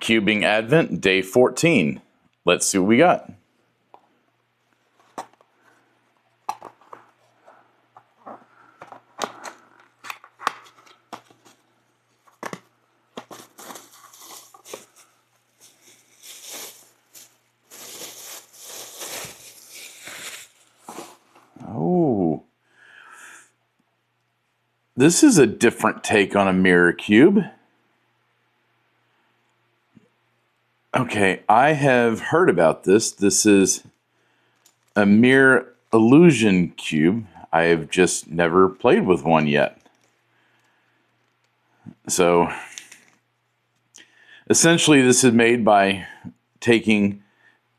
Cubing Advent, day 14. Let's see what we got. Oh, this is a different take on a mirror cube. Okay, I have heard about this. This is a mirror illusion cube. I have just never played with one yet. So, essentially this is made by taking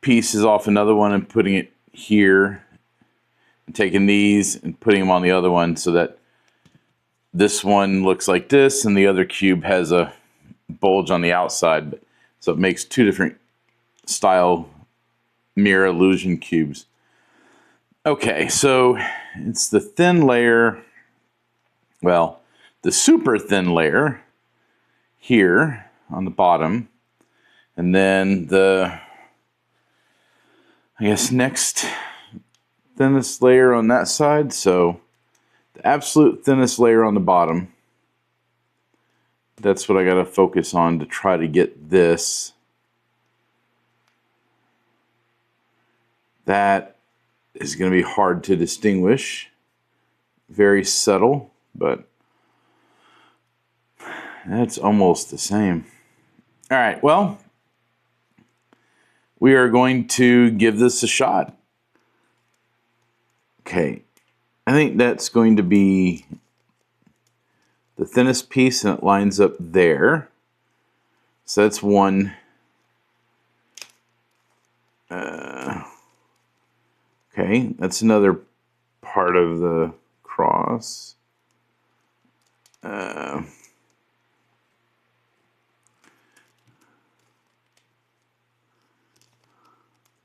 pieces off another one and putting it here, and taking these and putting them on the other one so that this one looks like this and the other cube has a bulge on the outside. So it makes two different style mirror illusion cubes. Okay, so it's the thin layer, well, the super thin layer here on the bottom, and then the, I guess, next thinnest layer on that side. So the absolute thinnest layer on the bottom. That's what I got to focus on to try to get this. That is going to be hard to distinguish. Very subtle, but that's almost the same. All right, well, we are going to give this a shot. Okay, I think that's going to be the thinnest piece, and it lines up there. So that's one. Okay, that's another part of the cross. Okay,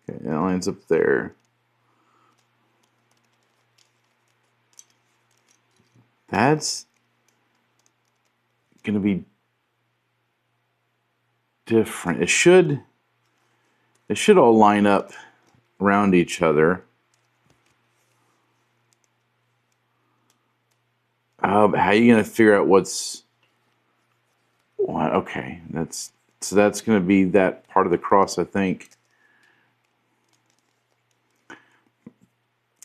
that lines up there. That's going to be different. It should all line up around each other. How are you going to figure out what's what? Okay, that's going to be that part of the cross, I think.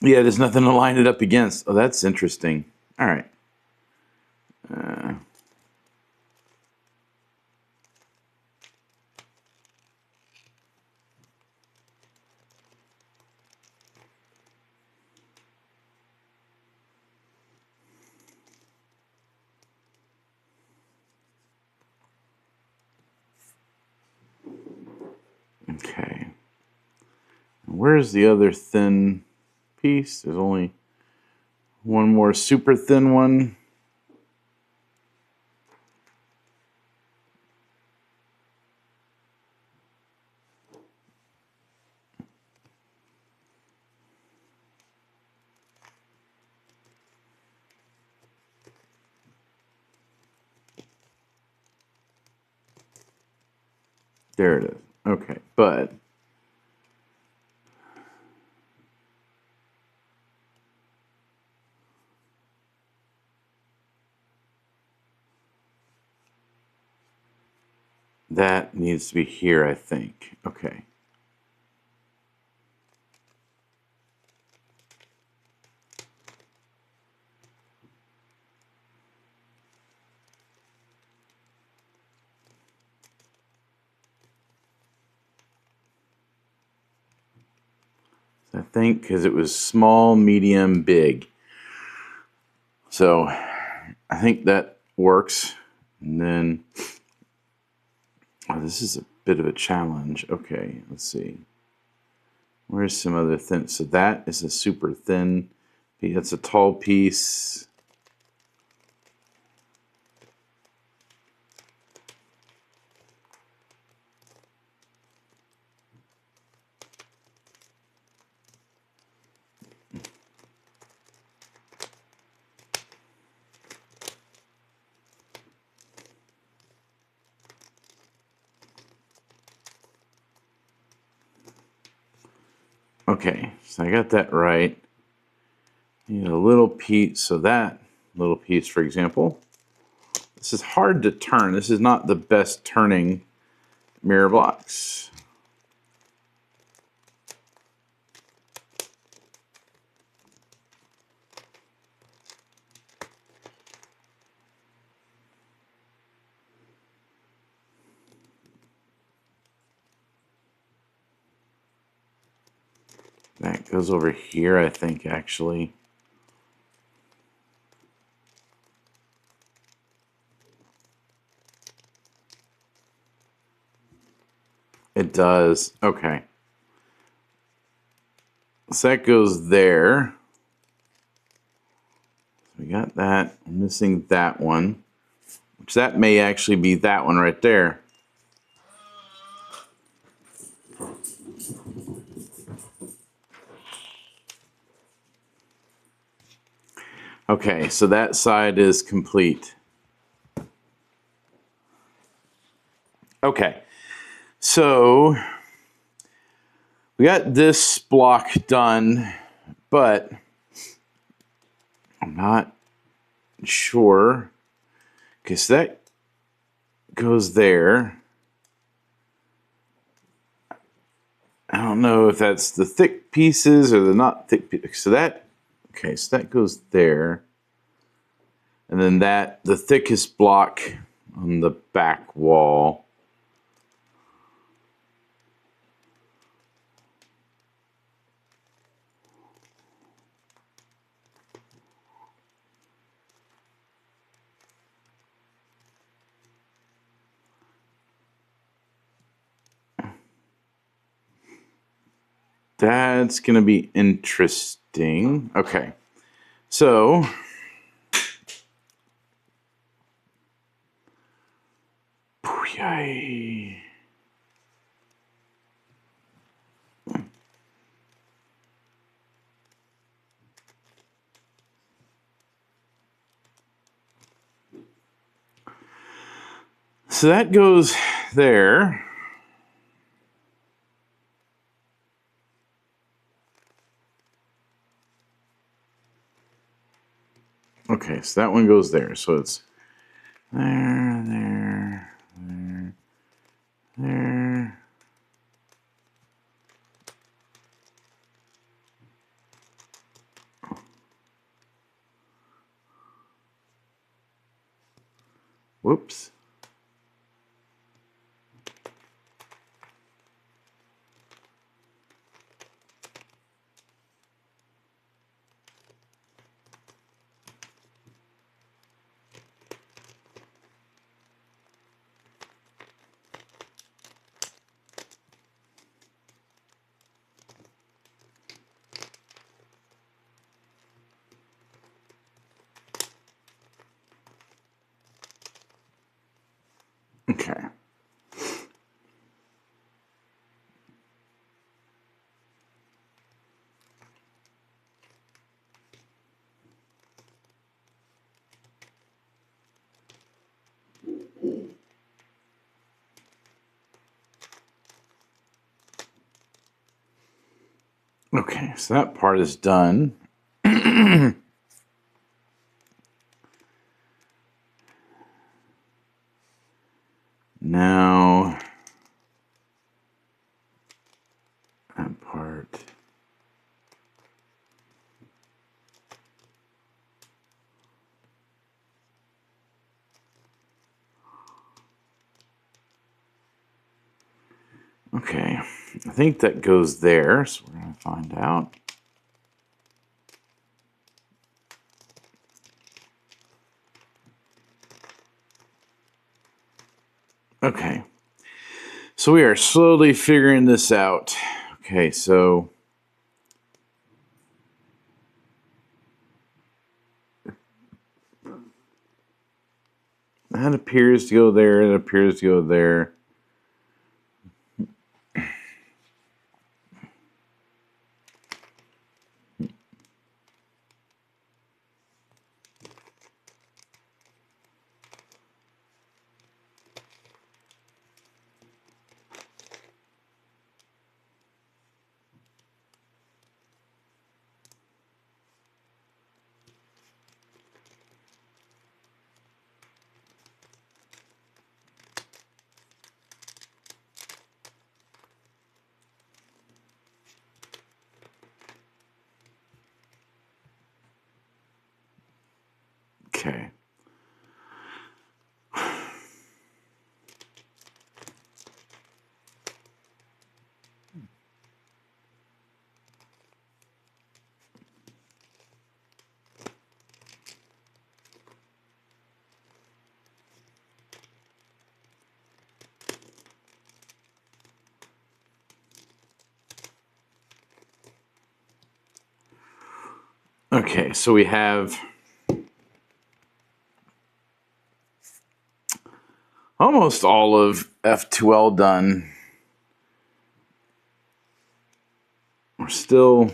Yeah, there's nothing to line it up against. Oh, that's interesting. All right. Okay. Where's the other thin piece? There's only one more super thin one. There it is. Okay, but that needs to be here, I think. Okay. I think because it was small, medium, big. So I think that works. And then, oh, this is a bit of a challenge. Okay, let's see. Where's some other thin? So that is a super thin piece. That's a tall piece. Okay, so I got that right. Need a little piece, so that little piece, for example. This is hard to turn. This is not the best turning mirror blocks. That goes over here, I think, actually. It does. Okay. So that goes there. We got that. I'm missing that one. Which that may actually be that one right there. Okay, so that side is complete. Okay, so we got this block done, but I'm not sure. Okay, so that goes there. I don't know if that's the thick pieces or the not thick pieces. So that, okay, so that goes there. And then that, the thickest block on the back wall. That's going to be interesting. Okay. So, yay. So that goes there. Okay, so that one goes there. So it's there, there, there, there. Whoops. Okay. Okay, so that part is done. Now, that part. Okay, I think that goes there, so we're going to find out. Okay, so we are slowly figuring this out. Okay, so that appears to go there, it appears to go there. Okay, so we have almost all of F2L done. We're still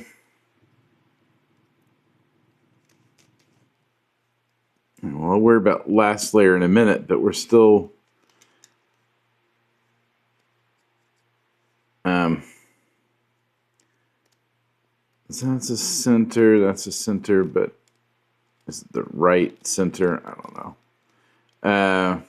well, I'll worry about last layer in a minute, but we're still so that's a center, but is it the right center? I don't know.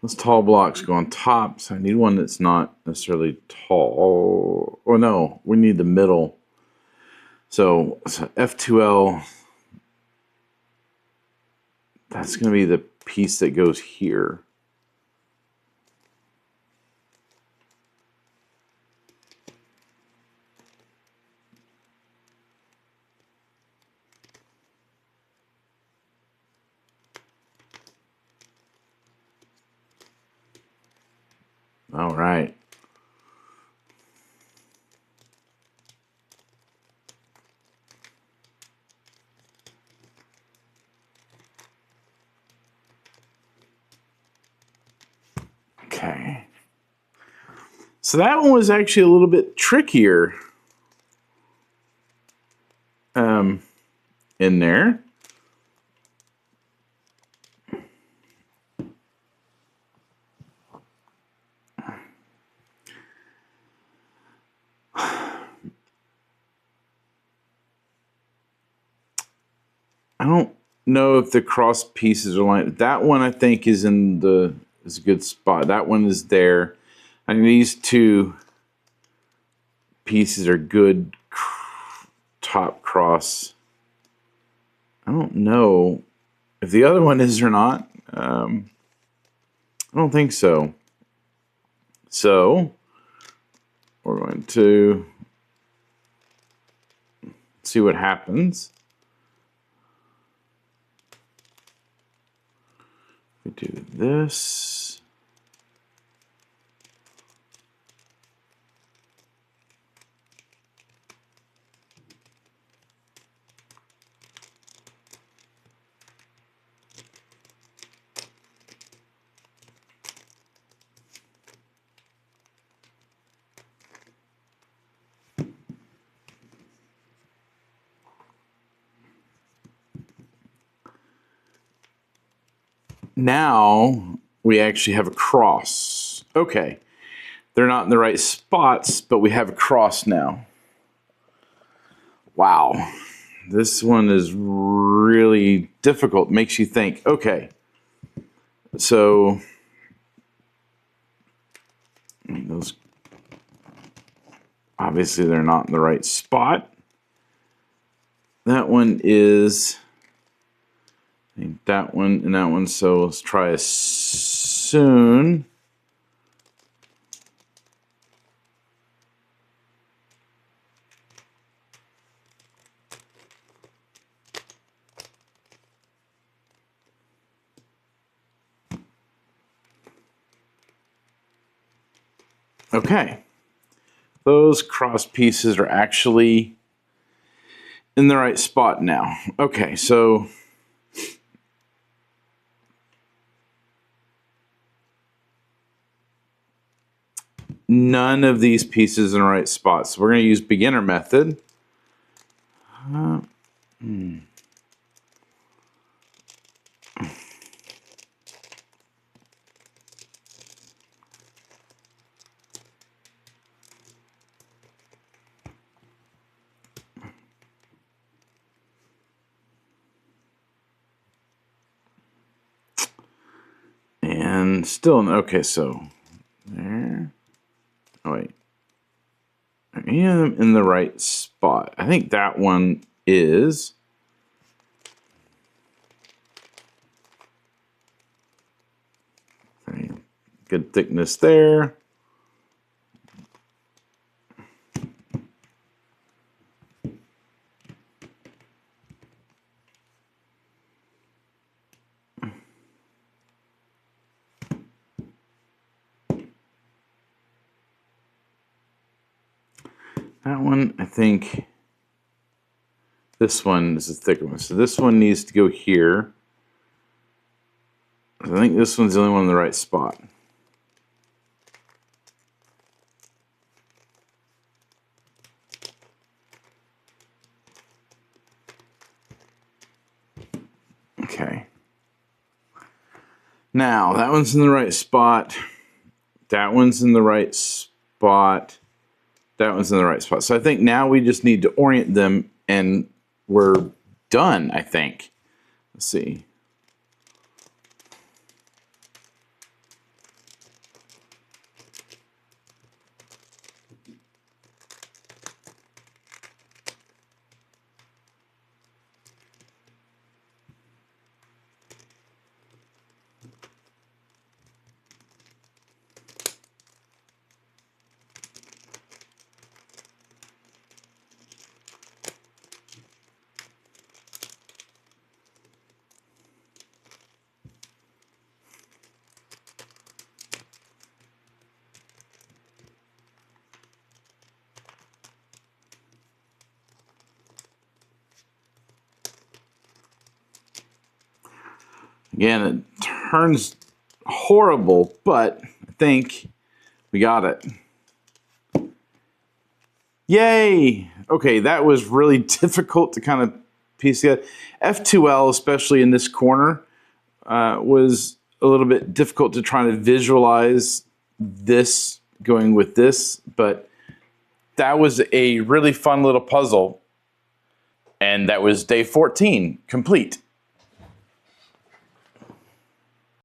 Those tall blocks go on top, so I need one that's not necessarily tall. Or no, we need the middle. So F2L, that's going to be the piece that goes here. All right. Okay. So that one was actually a little bit trickier in there. I don't know if the cross pieces are lined. That one I think is in is a good spot. That one is there. I mean, these two pieces are good top cross. I don't know if the other one is or not. I don't think so. So we're going to see what happens. We do this. Now we actually have a cross. Okay, they're not in the right spots, but we have a cross now. Wow, this one is really difficult. Makes you think, okay, so those obviously they're not in the right spot. That one is that one and that one, so let's try a soon. Okay, those cross pieces are actually in the right spot now. Okay, so none of these pieces in the right spot. So we're going to use beginner method. And still, okay, so there. Oh, wait. Are any of them in the right spot? I think that one is. Okay, good thickness there. That one, I think, this one is a thicker one. So this one needs to go here. I think this one's the only one in the right spot. Okay. Now, that one's in the right spot. That one's in the right spot. That one's in the right spot. So I think now we just need to orient them and we're done, I think. Let's see. Again, it turns horrible, but I think we got it. Yay! Okay, that was really difficult to kind of piece together. F2L, especially in this corner, was a little bit difficult to try to visualize this going with this, but that was a really fun little puzzle. And that was day 14 complete.